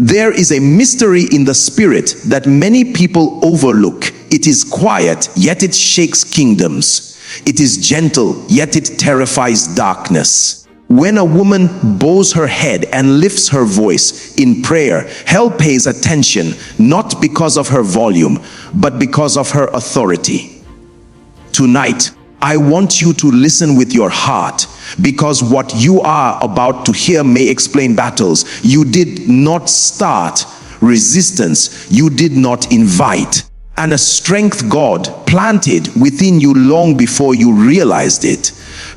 There is a mystery in the spirit that many people overlook. It is quiet, yet it shakes kingdoms. It is gentle, yet it terrifies darkness. When a woman bows her head and lifts her voice in prayer, hell pays attention, not because of her volume, but because of her authority. Tonight, I want you to listen with your heart, because what you are about to hear may explain battles you did not start, resistance you did not invite, and a strength God planted within you long before you realized it.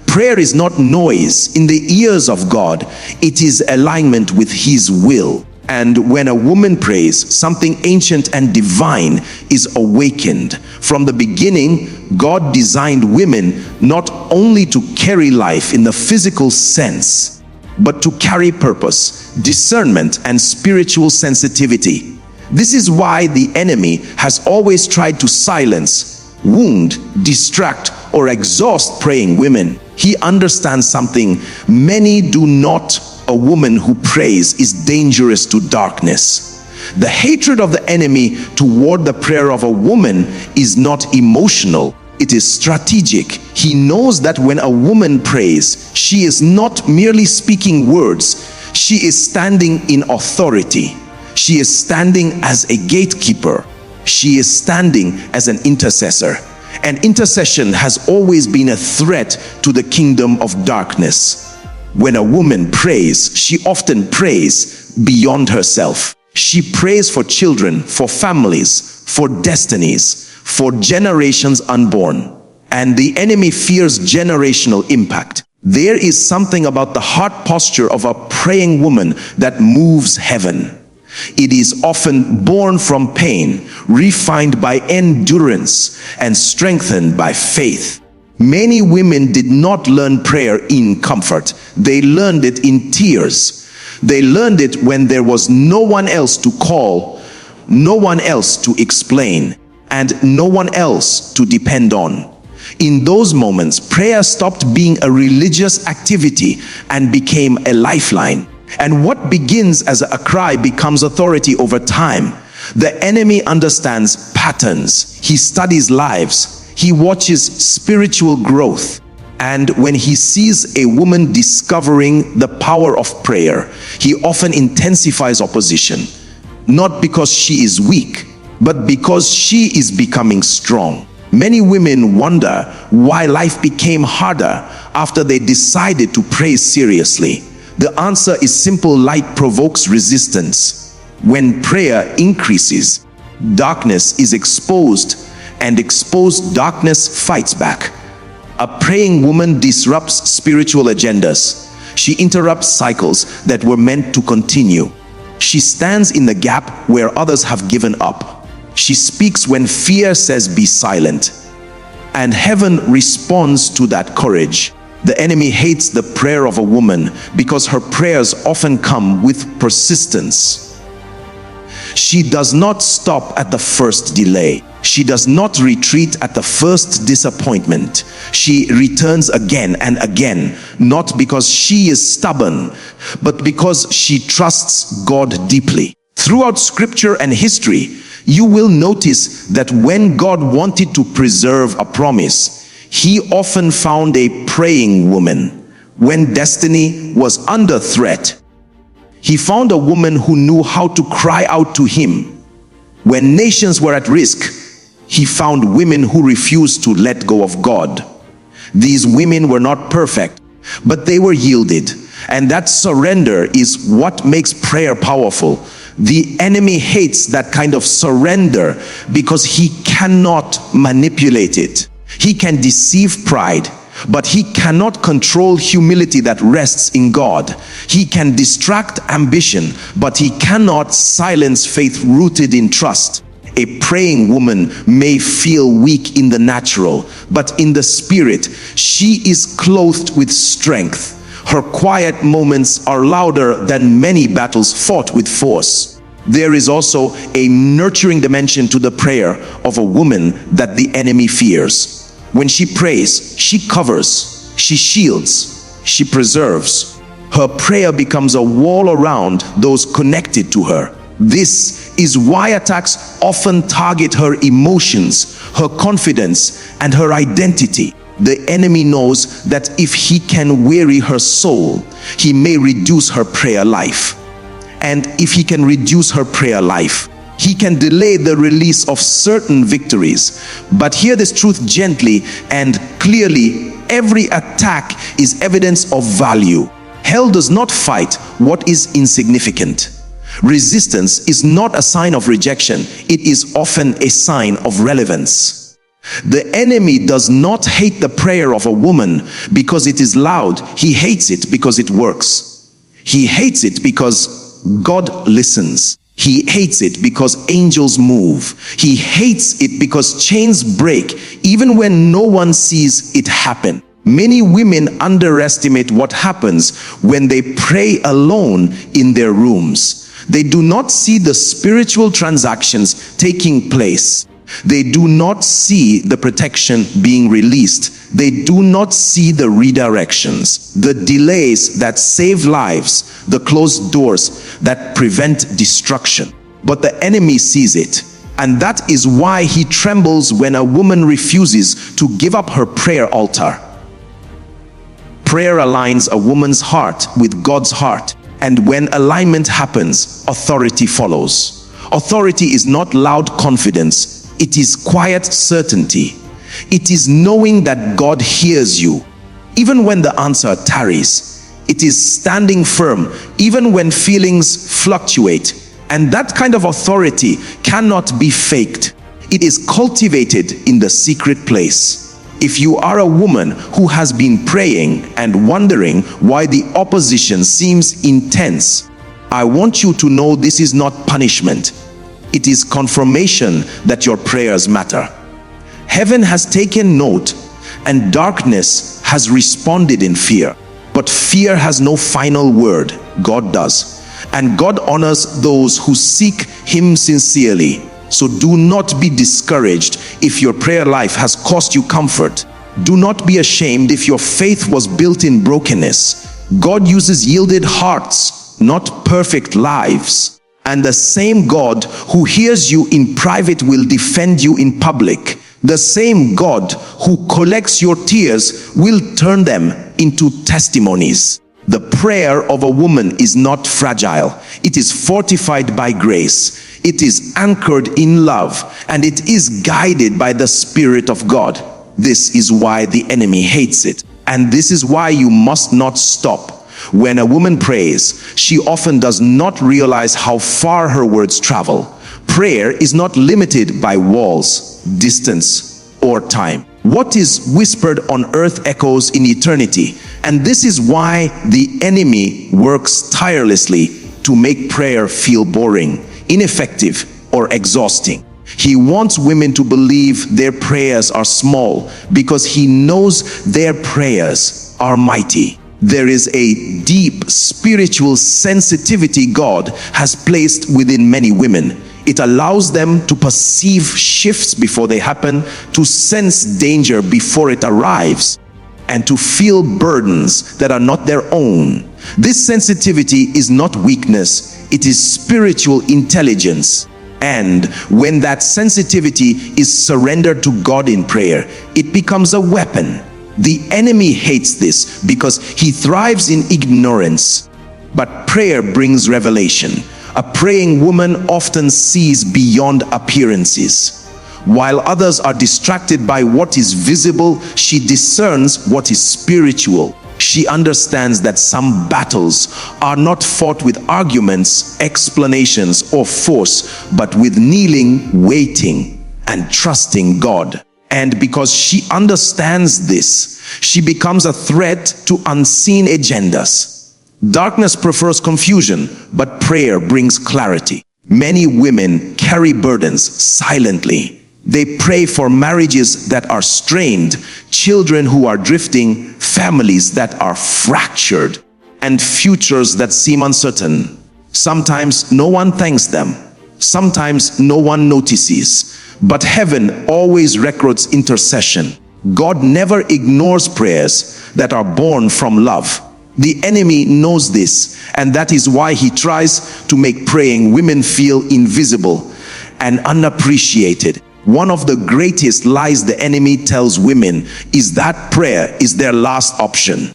Prayer is not noise in the ears of God, it is alignment with His will. And when a woman prays, something ancient and divine is awakened. From the beginning, God designed women not only to carry life in the physical sense, but to carry purpose, discernment, and spiritual sensitivity. This is why the enemy has always tried to silence, wound, distract, or exhaust praying women. He understands something many do not. A woman who prays is dangerous to darkness. The hatred of the enemy toward the prayer of a woman is not emotional, it is strategic. He knows that when a woman prays, she is not merely speaking words, she is standing in authority. She is standing as a gatekeeper. She is standing as an intercessor. And intercession has always been a threat to the kingdom of darkness. When a woman prays, she often prays beyond herself. She prays for children, for families, for destinies, for generations unborn. And the enemy fears generational impact. There is something about the heart posture of a praying woman that moves heaven. It is often born from pain, refined by endurance, and strengthened by faith. Many women did not learn prayer in comfort. They learned it in tears. They learned it when there was no one else to call, no one else to explain, and no one else to depend on. In those moments, prayer stopped being a religious activity and became a lifeline. And what begins as a cry becomes authority over time. The enemy understands patterns. He studies lives. He watches spiritual growth. And when he sees a woman discovering the power of prayer, he often intensifies opposition. Not because she is weak, but because she is becoming strong. Many women wonder why life became harder after they decided to pray seriously. The answer is simple: light provokes resistance. When prayer increases, darkness is exposed, and exposed darkness fights back. A praying woman disrupts spiritual agendas. She interrupts cycles that were meant to continue. She stands in the gap where others have given up. She speaks when fear says be silent. And heaven responds to that courage. The enemy hates the prayer of a woman because her prayers often come with persistence. She does not stop at the first delay. She does not retreat at the first disappointment. She returns again and again, not because she is stubborn, but because she trusts God deeply. Throughout scripture and history, you will notice that when God wanted to preserve a promise, He often found a praying woman. When destiny was under threat, He found a woman who knew how to cry out to Him. When nations were at risk, He found women who refused to let go of God. These women were not perfect, but they were yielded. And that surrender is what makes prayer powerful. The enemy hates that kind of surrender because he cannot manipulate it. He can deceive pride, but he cannot control humility that rests in God. He can distract ambition, but he cannot silence faith rooted in trust. A praying woman may feel weak in the natural, but in the spirit, she is clothed with strength. Her quiet moments are louder than many battles fought with force. There is also a nurturing dimension to the prayer of a woman that the enemy fears. When she prays, she covers, she shields, she preserves. Her prayer becomes a wall around those connected to her. This is why attacks often target her emotions, her confidence, and her identity. The enemy knows that if he can weary her soul, he may reduce her prayer life. And if he can reduce her prayer life, he can delay the release of certain victories. But hear this truth gently and clearly: every attack is evidence of value. Hell does not fight what is insignificant. Resistance is not a sign of rejection. It is often a sign of relevance. The enemy does not hate the prayer of a woman because it is loud. He hates it because it works. He hates it because God listens. He hates it because angels move. He hates it because chains break even when no one sees it happen. Many women underestimate what happens when they pray alone in their rooms. They do not see the spiritual transactions taking place. They do not see the protection being released. They do not see the redirections, the delays that save lives, the closed doors that prevent destruction. But the enemy sees it, and that is why he trembles when a woman refuses to give up her prayer altar. Prayer aligns a woman's heart with God's heart, and when alignment happens, authority follows. Authority is not loud confidence. It is quiet certainty. It is knowing that God hears you, even when the answer tarries. It is standing firm, even when feelings fluctuate. And that kind of authority cannot be faked. It is cultivated in the secret place. If you are a woman who has been praying and wondering why the opposition seems intense, I want you to know this is not punishment. It is confirmation that your prayers matter. Heaven has taken note, and darkness has responded in fear. But fear has no final word. God does. And God honors those who seek Him sincerely. So do not be discouraged if your prayer life has cost you comfort. Do not be ashamed if your faith was built in brokenness. God uses yielded hearts, not perfect lives. And the same God who hears you in private will defend you in public. The same God who collects your tears will turn them into testimonies. The prayer of a woman is not fragile. It is fortified by grace. It is anchored in love, and it is guided by the Spirit of God. This is why the enemy hates it. And this is why you must not stop. When a woman prays, she often does not realize how far her words travel. Prayer is not limited by walls, distance, or time. What is whispered on earth echoes in eternity. And this is why the enemy works tirelessly to make prayer feel boring, ineffective, or exhausting. He wants women to believe their prayers are small because he knows their prayers are mighty. There is a deep spiritual sensitivity God has placed within many women. It allows them to perceive shifts before they happen, to sense danger before it arrives, and to feel burdens that are not their own. This sensitivity is not weakness, it is spiritual intelligence. And when that sensitivity is surrendered to God in prayer, it becomes a weapon. The enemy hates this because he thrives in ignorance. But prayer brings revelation. A praying woman often sees beyond appearances. While others are distracted by what is visible, she discerns what is spiritual. She understands that some battles are not fought with arguments, explanations, or force, but with kneeling, waiting, and trusting God. And because she understands this, she becomes a threat to unseen agendas. Darkness prefers confusion, but prayer brings clarity. Many women carry burdens silently. They pray for marriages that are strained, children who are drifting, families that are fractured, and futures that seem uncertain. Sometimes no one thanks them. Sometimes no one notices. But heaven always records intercession. God never ignores prayers that are born from love. The enemy knows this, and that is why he tries to make praying women feel invisible and unappreciated. One of the greatest lies the enemy tells women is that prayer is their last option.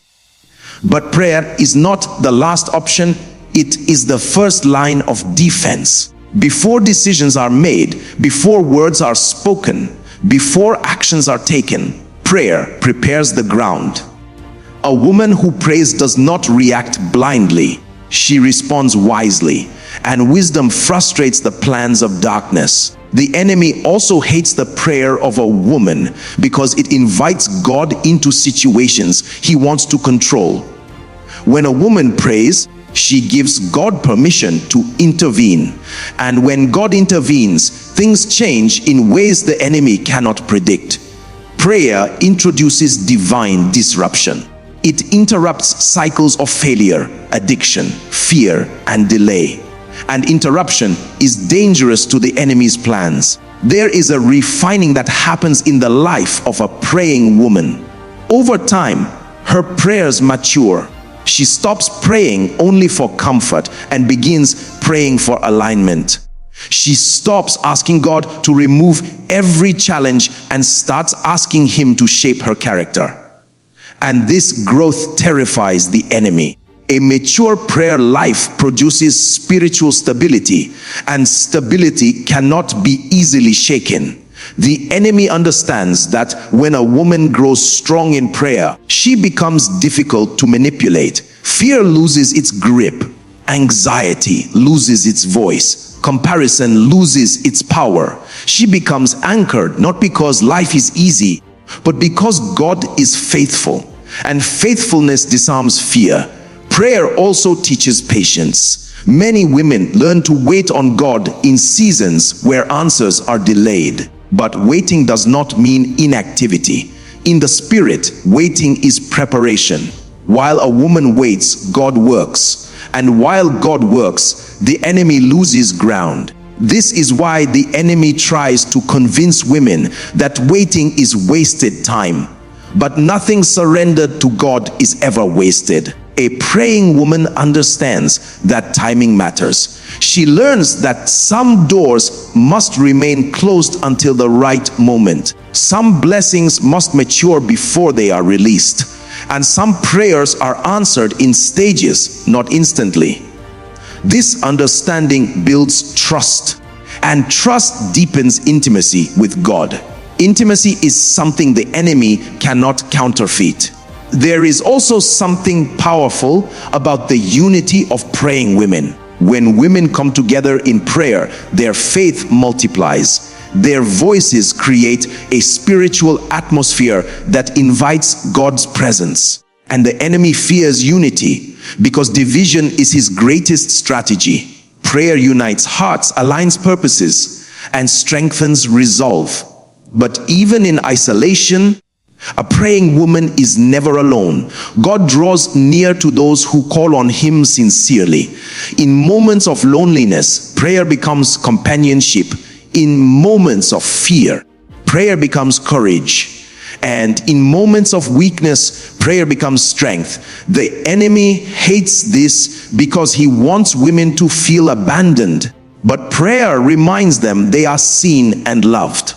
But prayer is not the last option, it is the first line of defense. Before decisions are made, before words are spoken, before actions are taken, prayer prepares the ground. A woman who prays does not react blindly. She responds wisely, and wisdom frustrates the plans of darkness. The enemy also hates the prayer of a woman because it invites God into situations he wants to control. When a woman prays, she gives God permission to intervene. And when God intervenes, things change in ways the enemy cannot predict. Prayer introduces divine disruption. It interrupts cycles of failure, addiction, fear, and delay. And interruption is dangerous to the enemy's plans. There is a refining that happens in the life of a praying woman. Over time, her prayers mature. She stops praying only for comfort and begins praying for alignment. She stops asking God to remove every challenge and starts asking Him to shape her character. And this growth terrifies the enemy. A mature prayer life produces spiritual stability, and stability cannot be easily shaken. The enemy understands that when a woman grows strong in prayer, she becomes difficult to manipulate. Fear loses its grip, anxiety loses its voice, comparison loses its power. She becomes anchored not because life is easy, but because God is faithful, and faithfulness disarms fear. Prayer also teaches patience. Many women learn to wait on God in seasons where answers are delayed. But waiting does not mean inactivity. In the spirit, waiting is preparation. While a woman waits, God works. And while God works, the enemy loses ground. This is why the enemy tries to convince women that waiting is wasted time. But nothing surrendered to God is ever wasted. A praying woman understands that timing matters. She learns that some doors must remain closed until the right moment. Some blessings must mature before they are released. And some prayers are answered in stages, not instantly. This understanding builds trust, and trust deepens intimacy with God. Intimacy is something the enemy cannot counterfeit. There is also something powerful about the unity of praying women. When women come together in prayer, their faith multiplies. Their voices create a spiritual atmosphere that invites God's presence. And the enemy fears unity because division is his greatest strategy. Prayer unites hearts, aligns purposes, and strengthens resolve. But even in isolation, a praying woman is never alone. God draws near to those who call on Him sincerely. In moments of loneliness, prayer becomes companionship. In moments of fear, prayer becomes courage. And in moments of weakness, prayer becomes strength. The enemy hates this because he wants women to feel abandoned. But prayer reminds them they are seen and loved.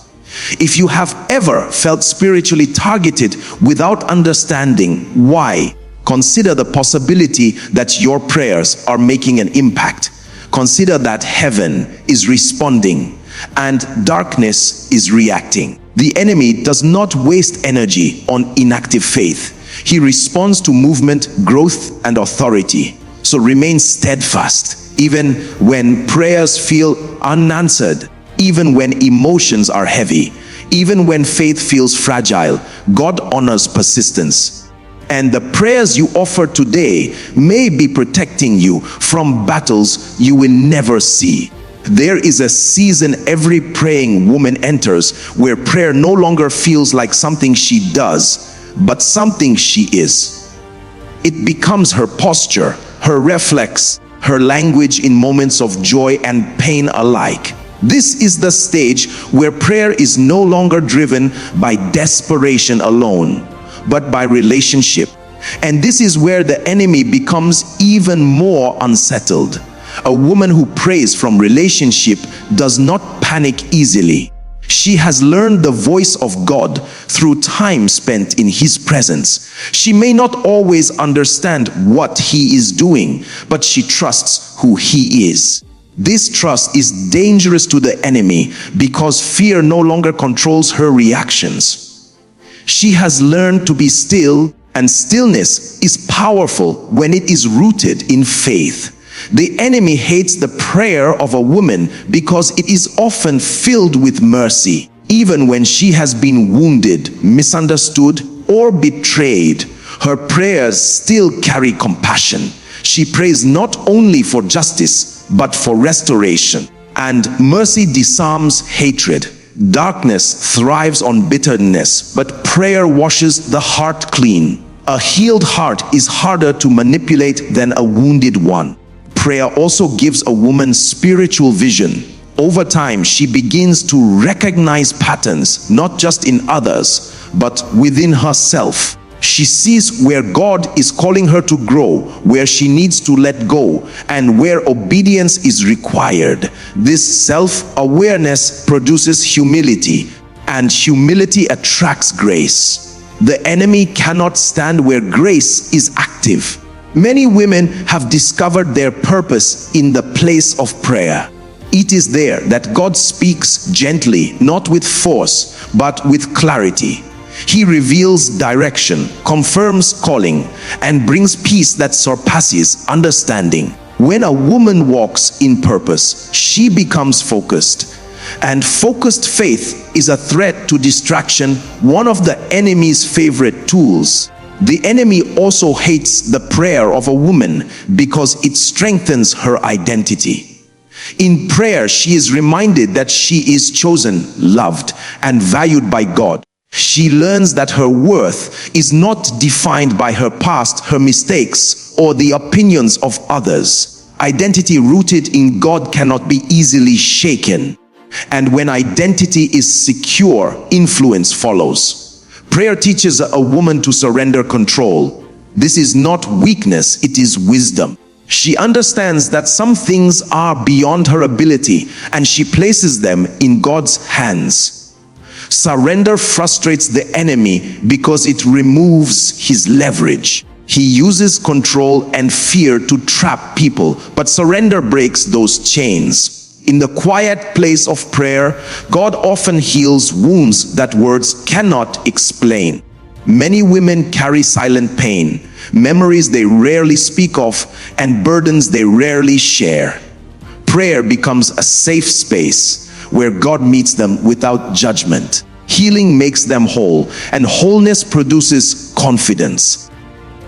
If you have ever felt spiritually targeted without understanding why, consider the possibility that your prayers are making an impact. Consider that heaven is responding and darkness is reacting. The enemy does not waste energy on inactive faith. He responds to movement, growth, and authority. So remain steadfast, even when prayers feel unanswered. Even when emotions are heavy, even when faith feels fragile, God honors persistence. And the prayers you offer today may be protecting you from battles you will never see. There is a season every praying woman enters where prayer no longer feels like something she does, but something she is. It becomes her posture, her reflex, her language in moments of joy and pain alike. This is the stage where prayer is no longer driven by desperation alone, but by relationship. And this is where the enemy becomes even more unsettled. A woman who prays from relationship does not panic easily. She has learned the voice of God through time spent in His presence. She may not always understand what He is doing, but she trusts who He is. This trust is dangerous to the enemy because fear no longer controls her reactions. She has learned to be still, and stillness is powerful when it is rooted in faith. The enemy hates the prayer of a woman because it is often filled with mercy. Even when she has been wounded, misunderstood, or betrayed, her prayers still carry compassion. She prays not only for justice, but for restoration. And mercy disarms hatred. Darkness thrives on bitterness, but prayer washes the heart clean. A healed heart is harder to manipulate than a wounded one. Prayer also gives a woman spiritual vision. Over time, she begins to recognize patterns, not just in others, but within herself. She sees where God is calling her to grow, where she needs to let go, and where obedience is required. This self-awareness produces humility, and humility attracts grace. The enemy cannot stand where grace is active. Many women have discovered their purpose in the place of prayer. It is there that God speaks gently, not with force, but with clarity. He reveals direction, confirms calling, and brings peace that surpasses understanding. When a woman walks in purpose, she becomes focused. And focused faith is a threat to distraction, one of the enemy's favorite tools. The enemy also hates the prayer of a woman because it strengthens her identity. In prayer, she is reminded that she is chosen, loved, and valued by God. She learns that her worth is not defined by her past, her mistakes, or the opinions of others. Identity rooted in God cannot be easily shaken. And when identity is secure, influence follows. Prayer teaches a woman to surrender control. This is not weakness, it is wisdom. She understands that some things are beyond her ability, and she places them in God's hands. Surrender frustrates the enemy because it removes his leverage. He uses control and fear to trap people, but surrender breaks those chains. In the quiet place of prayer, God often heals wounds that words cannot explain. Many women carry silent pain, memories they rarely speak of, and burdens they rarely share. Prayer becomes a safe space where God meets them without judgment. Healing makes them whole, and wholeness produces confidence.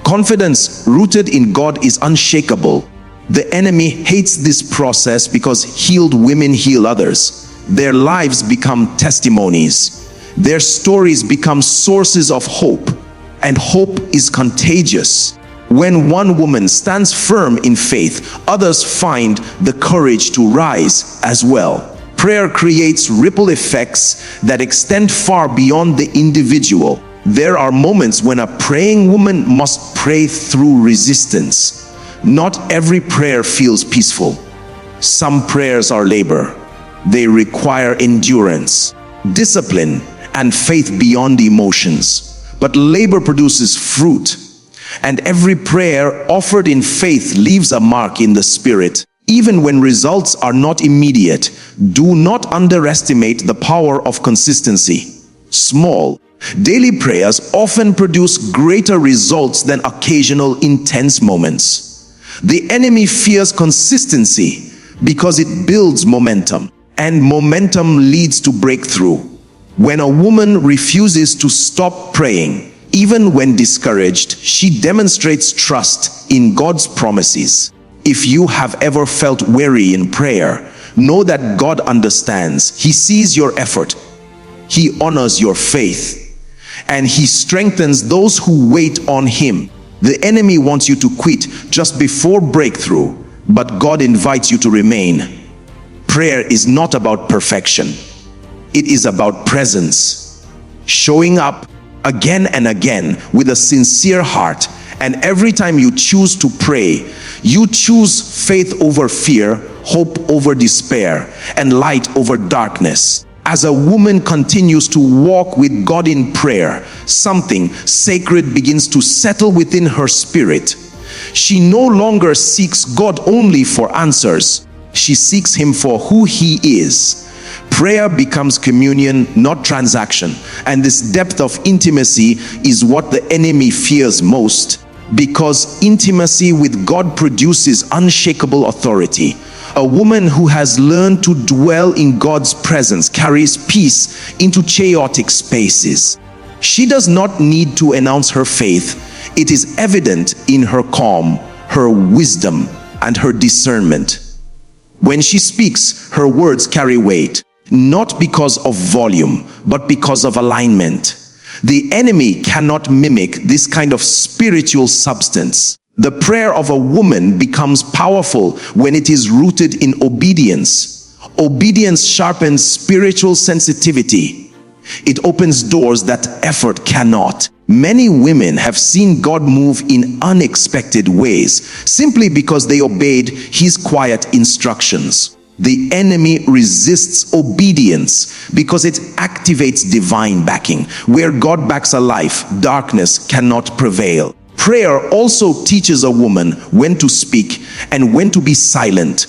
Confidence rooted in God is unshakable. The enemy hates this process because healed women heal others. Their lives become testimonies. Their stories become sources of hope, and hope is contagious. When one woman stands firm in faith, others find the courage to rise as well. Prayer creates ripple effects that extend far beyond the individual. There are moments when a praying woman must pray through resistance. Not every prayer feels peaceful. Some prayers are labor. They require endurance, discipline, and faith beyond emotions. But labor produces fruit, and every prayer offered in faith leaves a mark in the spirit. Even when results are not immediate, do not underestimate the power of consistency. Small, daily prayers often produce greater results than occasional intense moments. The enemy fears consistency because it builds momentum, and momentum leads to breakthrough. When a woman refuses to stop praying, even when discouraged, she demonstrates trust in God's promises. If you have ever felt weary in prayer, know that God understands. He sees your effort. He honors your faith, and He strengthens those who wait on Him. The enemy wants you to quit just before breakthrough, but God invites you to remain. Prayer is not about perfection. It is about presence. Showing up again and again with a sincere heart And every time you choose to pray, you choose faith over fear, hope over despair, and light over darkness. As a woman continues to walk with God in prayer, something sacred begins to settle within her spirit. She no longer seeks God only for answers. She seeks Him for who He is. Prayer becomes communion, not transaction. And this depth of intimacy is what the enemy fears most, because intimacy with God produces unshakable authority. A woman who has learned to dwell in God's presence carries peace into chaotic spaces. She does not need to announce her faith. It is evident in her calm, her wisdom, and her discernment. When she speaks, her words carry weight, not because of volume, but because of alignment. The enemy cannot mimic this kind of spiritual substance. The prayer of a woman becomes powerful when it is rooted in obedience. Obedience sharpens spiritual sensitivity. It opens doors that effort cannot. Many women have seen God move in unexpected ways simply because they obeyed His quiet instructions. The enemy resists obedience because it activates divine backing. Where God backs a life, darkness cannot prevail. Prayer also teaches a woman when to speak and when to be silent.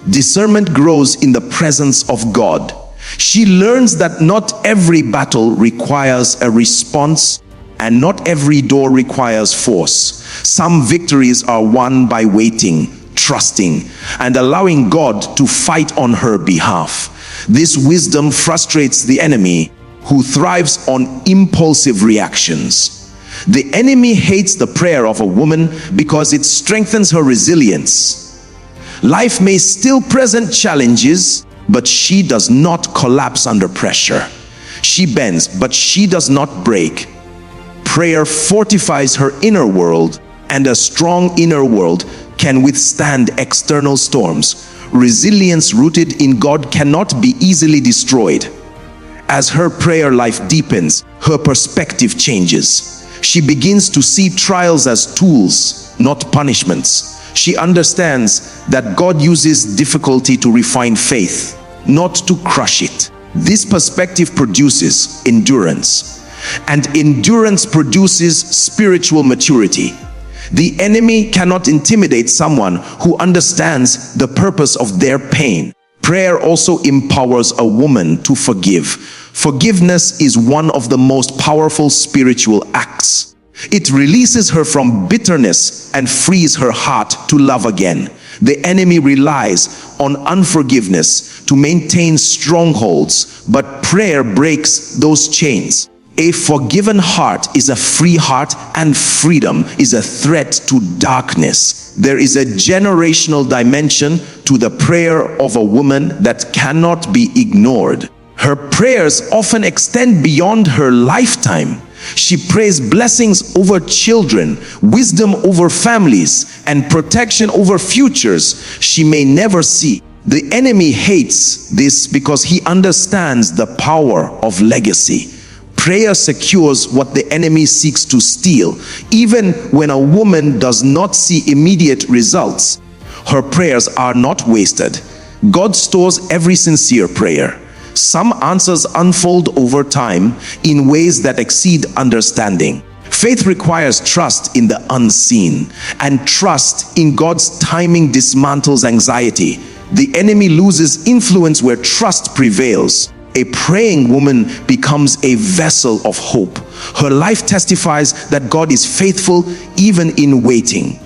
Discernment grows in the presence of God. She learns that not every battle requires a response, and not every door requires force. Some victories are won by waiting, trusting, and allowing God to fight on her behalf. This wisdom frustrates the enemy, who thrives on impulsive reactions. The enemy hates the prayer of a woman because it strengthens her resilience. Life may still present challenges, but she does not collapse under pressure. She bends, but she does not break. Prayer fortifies her inner world, and a strong inner world can withstand external storms. Resilience rooted in God cannot be easily destroyed. As her prayer life deepens, her perspective changes. She begins to see trials as tools, not punishments. She understands that God uses difficulty to refine faith, not to crush it. This perspective produces endurance, and endurance produces spiritual maturity. The enemy cannot intimidate someone who understands the purpose of their pain. Prayer also empowers a woman to forgive. Forgiveness is one of the most powerful spiritual acts. It releases her from bitterness and frees her heart to love again. The enemy relies on unforgiveness to maintain strongholds, but prayer breaks those chains. A forgiven heart is a free heart, and freedom is a threat to darkness. There is a generational dimension to the prayer of a woman that cannot be ignored. Her prayers often extend beyond her lifetime. She prays blessings over children, wisdom over families, and protection over futures she may never see. The enemy hates this because he understands the power of legacy. Prayer secures what the enemy seeks to steal. Even when a woman does not see immediate results, her prayers are not wasted. God stores every sincere prayer. Some answers unfold over time in ways that exceed understanding. Faith requires trust in the unseen, and trust in God's timing dismantles anxiety. The enemy loses influence where trust prevails. A praying woman becomes a vessel of hope. Her life testifies that God is faithful even in waiting.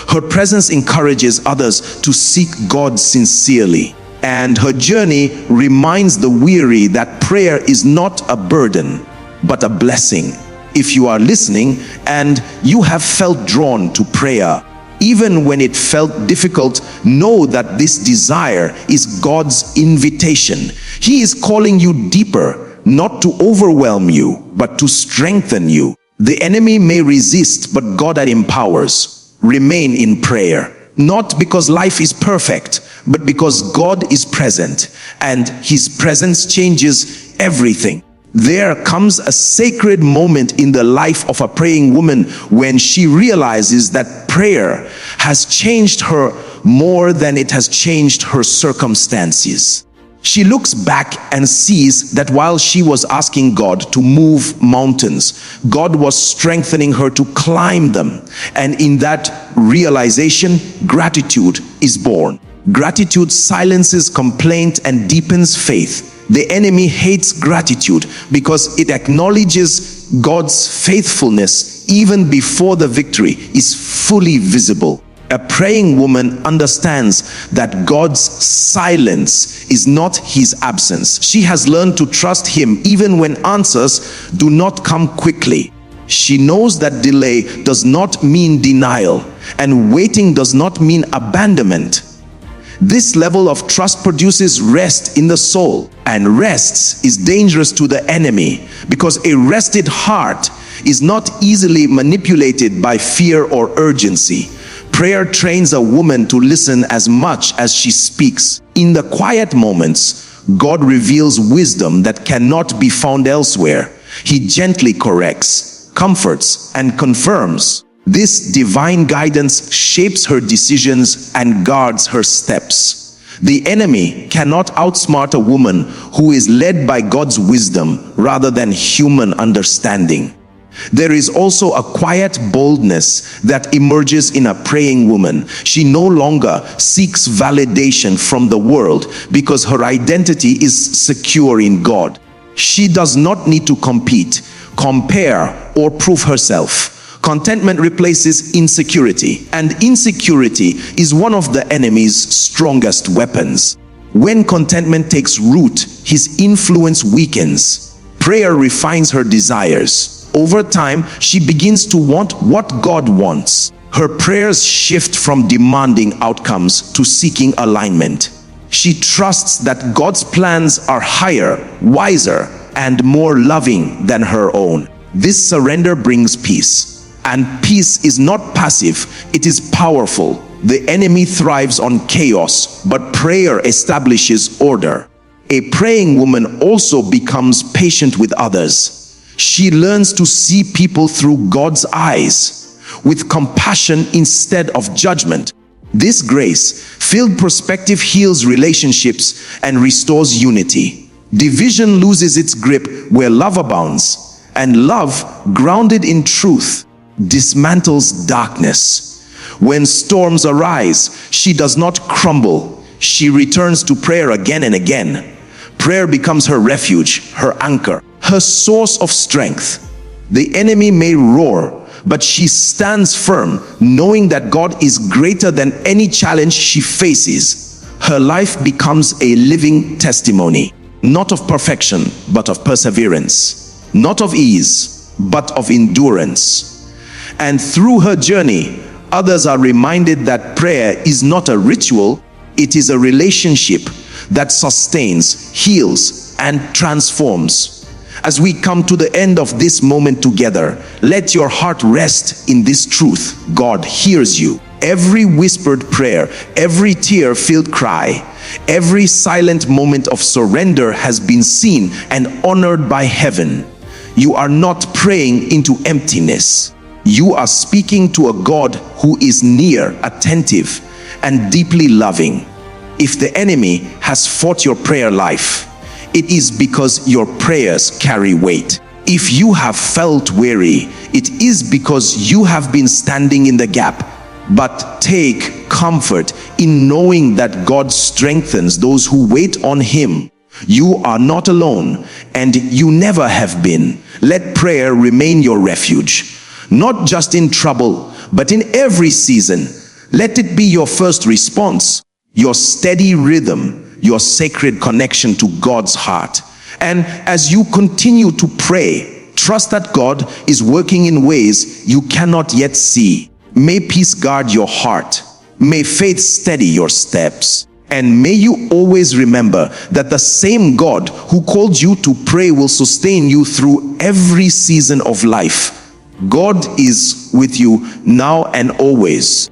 Her presence encourages others to seek God sincerely. And her journey reminds the weary that prayer is not a burden, but a blessing. If you are listening and you have felt drawn to prayer, even when it felt difficult, know that this desire is God's invitation. He is calling you deeper, not to overwhelm you, but to strengthen you. The enemy may resist, but God empowers. Remain in prayer, not because life is perfect, but because God is present, and His presence changes everything. There comes a sacred moment in the life of a praying woman when she realizes that prayer has changed her more than it has changed her circumstances. She looks back and sees that while she was asking God to move mountains, God was strengthening her to climb them. And in that realization, gratitude is born. Gratitude silences complaint and deepens faith. The enemy hates gratitude because it acknowledges God's faithfulness even before the victory is fully visible. A praying woman understands that God's silence is not his absence. She has learned to trust him even when answers do not come quickly. She knows that delay does not mean denial, and waiting does not mean abandonment. This level of trust produces rest in the soul, and rest is dangerous to the enemy because a rested heart is not easily manipulated by fear or urgency. Prayer trains a woman to listen as much as she speaks. In the quiet moments, God reveals wisdom that cannot be found elsewhere. He gently corrects, comforts, and confirms. This divine guidance shapes her decisions and guards her steps. The enemy cannot outsmart a woman who is led by God's wisdom rather than human understanding. There is also a quiet boldness that emerges in a praying woman. She no longer seeks validation from the world because her identity is secure in God. She does not need to compete, compare, or prove herself. Contentment replaces insecurity, and insecurity is one of the enemy's strongest weapons. When contentment takes root, his influence weakens. Prayer refines her desires. Over time, she begins to want what God wants. Her prayers shift from demanding outcomes to seeking alignment. She trusts that God's plans are higher, wiser, and more loving than her own. This surrender brings peace. And peace is not passive, it is powerful. The enemy thrives on chaos, but prayer establishes order. A praying woman also becomes patient with others. She learns to see people through God's eyes, with compassion instead of judgment. This grace-filled perspective heals relationships and restores unity. Division loses its grip where love abounds, and love, grounded in truth, dismantles darkness. When storms arise, she does not crumble. She returns to prayer again and again. Prayer becomes her refuge, her anchor, her source of strength. The enemy may roar, but she stands firm, knowing that God is greater than any challenge she faces. Her life becomes a living testimony, not of perfection, but of perseverance, not of ease, but of endurance. And through her journey, others are reminded that prayer is not a ritual, it is a relationship that sustains, heals, and transforms. As we come to the end of this moment together, let your heart rest in this truth: God hears you. Every whispered prayer, every tear-filled cry, every silent moment of surrender has been seen and honored by heaven. You are not praying into emptiness. You are speaking to a God who is near, attentive, and deeply loving. If the enemy has fought your prayer life, it is because your prayers carry weight. If you have felt weary, it is because you have been standing in the gap. But take comfort in knowing that God strengthens those who wait on him. You are not alone, and you never have been. Let prayer remain your refuge, not just in trouble, but in every season. Let it be your first response, your steady rhythm, your sacred connection to God's heart. And as you continue to pray, trust that God is working in ways you cannot yet see. May peace guard your heart. May faith steady your steps. And may you always remember that the same God who called you to pray will sustain you through every season of life. God is with you now and always.